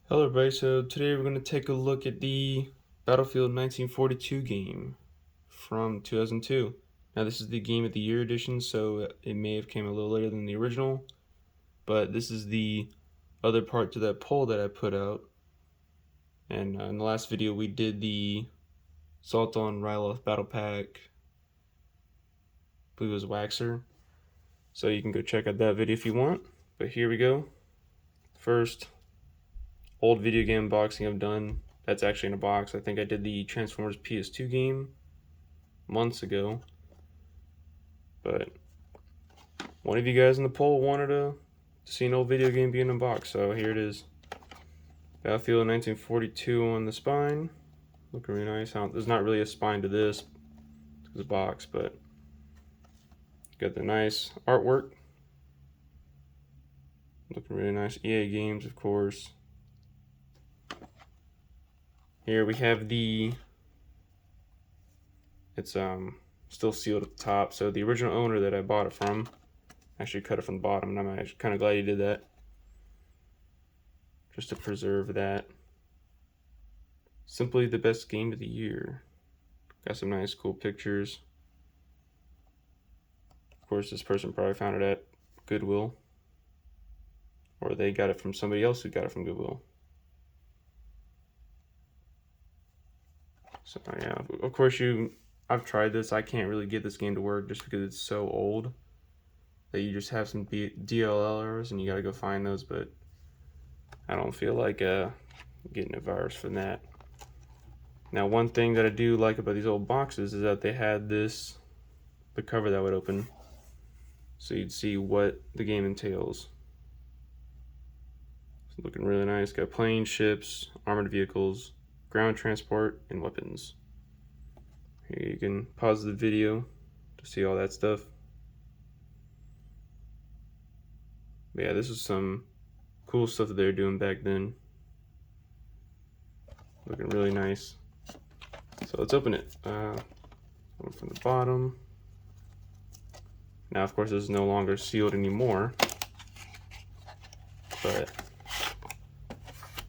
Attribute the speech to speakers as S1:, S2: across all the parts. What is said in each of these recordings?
S1: Hello everybody, so today we're going to take a look at the Battlefield 1942 game from 2002. Now this is the Game of the Year edition, so it may have came a little later than the original, but this is the other part to that poll that I put out. And in the last video we did the Assault on Ryloth Battle Pack, I believe it was Waxer, so you can go check out that video if you want. But here we go. First old video game unboxing I've done. That's actually in a box. I think I did the Transformers PS2 game months ago. But one of you guys in the poll wanted to see an old video game being unboxed, so here it is. Battlefield 1942 on the spine. Looking really nice. There's not really a spine to this. It's a box, but got the nice artwork. Looking really nice. EA Games, of course. Here we have it's still sealed at the top. So the original owner that I bought it from actually cut it from the bottom, and I'm actually kind of glad he did that, just to preserve that. Simply the best game of the year. Got some nice, cool pictures. Of course, this person probably found it at Goodwill, or they got it from somebody else who got it from Goodwill. So yeah, of course I've tried this. I can't really get this game to work just because it's so old that you just have some DLL errors and you gotta go find those, but I don't feel like getting a virus from that. Now, one thing that I do like about these old boxes is that they had the cover that would open, so you'd see what the game entails. It's looking really nice. Got planes, ships, armored vehicles, ground transport, and weapons. Here you can pause the video to see all that stuff. But yeah, this is some cool stuff that they were doing back then. Looking really nice. So let's open it. One from the bottom. Now, of course, this is no longer sealed anymore, but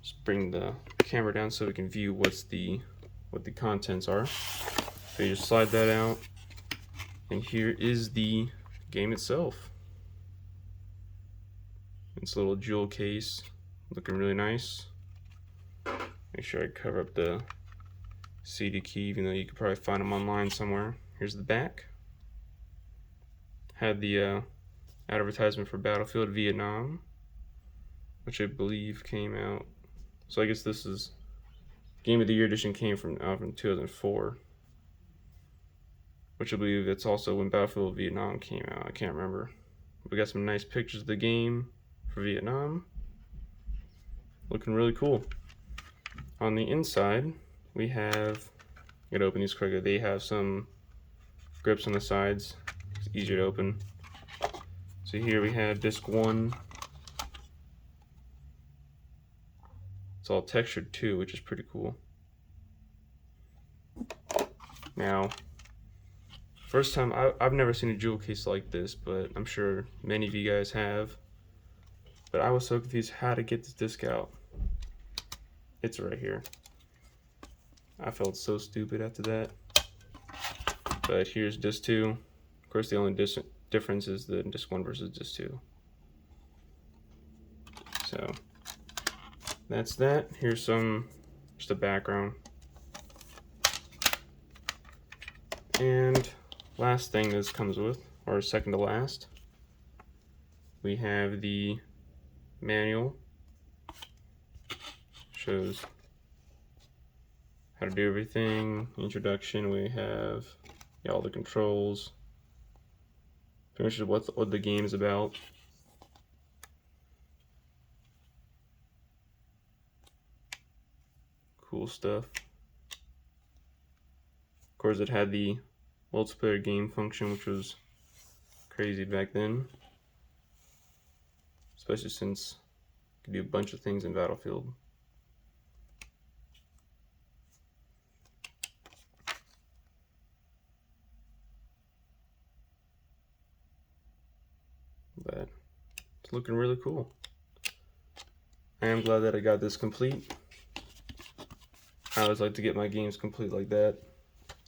S1: just bring the camera down so we can view what the contents are. So you just slide that out, and here is the game itself. It's a little jewel case, looking really nice. Make sure I cover up the CD key, even though you could probably find them online somewhere. Here's the back. Had the advertisement for Battlefield Vietnam, which I believe came out. So I guess this is Game of the Year edition came from 2004, which I believe it's also when Battlefield Vietnam came out. I can't remember. We got some nice pictures of the game for Vietnam. Looking really cool. On the inside, we have, I'm gonna open these quickly. They have some grips on the sides. It's easier to open. So here we have disc 1. It's all textured too, which is pretty cool. Now, first time, I've never seen a jewel case like this, but I'm sure many of you guys have. But I was so confused how to get this disc out. It's right here. I felt so stupid after that. But here's disc 2. Of course, the only difference is the disc 1 versus disc 2. So that's that. Here's just a background. And last thing this comes with, or second to last, we have the manual. Shows how to do everything. Introduction, we have all the controls. Pretty much what the game is about. Cool stuff. Of course, it had the multiplayer game function, which was crazy back then, especially since you could do a bunch of things in Battlefield. But it's looking really cool. I am glad that I got this complete. I always like to get my games complete like that.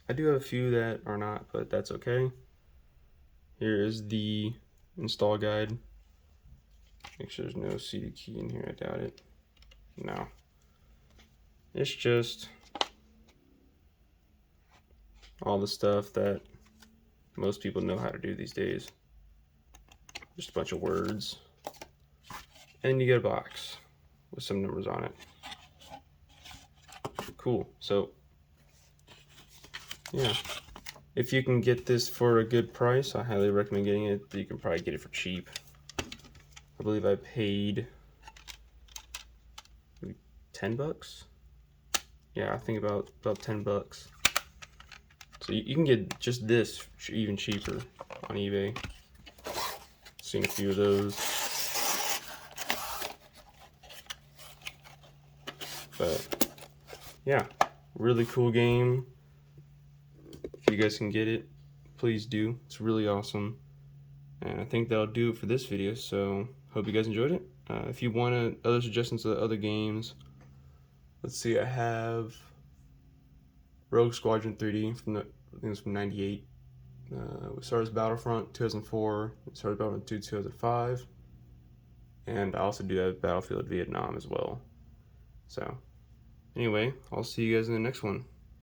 S1: I do have a few that are not, but that's okay. Here is the install guide. Make sure there's no CD key in here, I doubt it. No. It's just all the stuff that most people know how to do these days. Just a bunch of words. And you get a box with some numbers on it. Cool. So, yeah. If you can get this for a good price, I highly recommend getting it. You can probably get it for cheap. I believe I paid maybe 10 bucks. Yeah, I think about 10 bucks. So you can get just this even cheaper on eBay. Seen a few of those. But yeah, really cool game. If you guys can get it, please do. It's really awesome. And I think that'll do it for this video. So hope you guys enjoyed it. If you want other suggestions of other games, let's see. I have Rogue Squadron 3D from I think it was from '98. Star Wars Battlefront 2004. Star Wars Battlefront 2 2005. And I also do have Battlefield Vietnam as well. So anyway, I'll see you guys in the next one.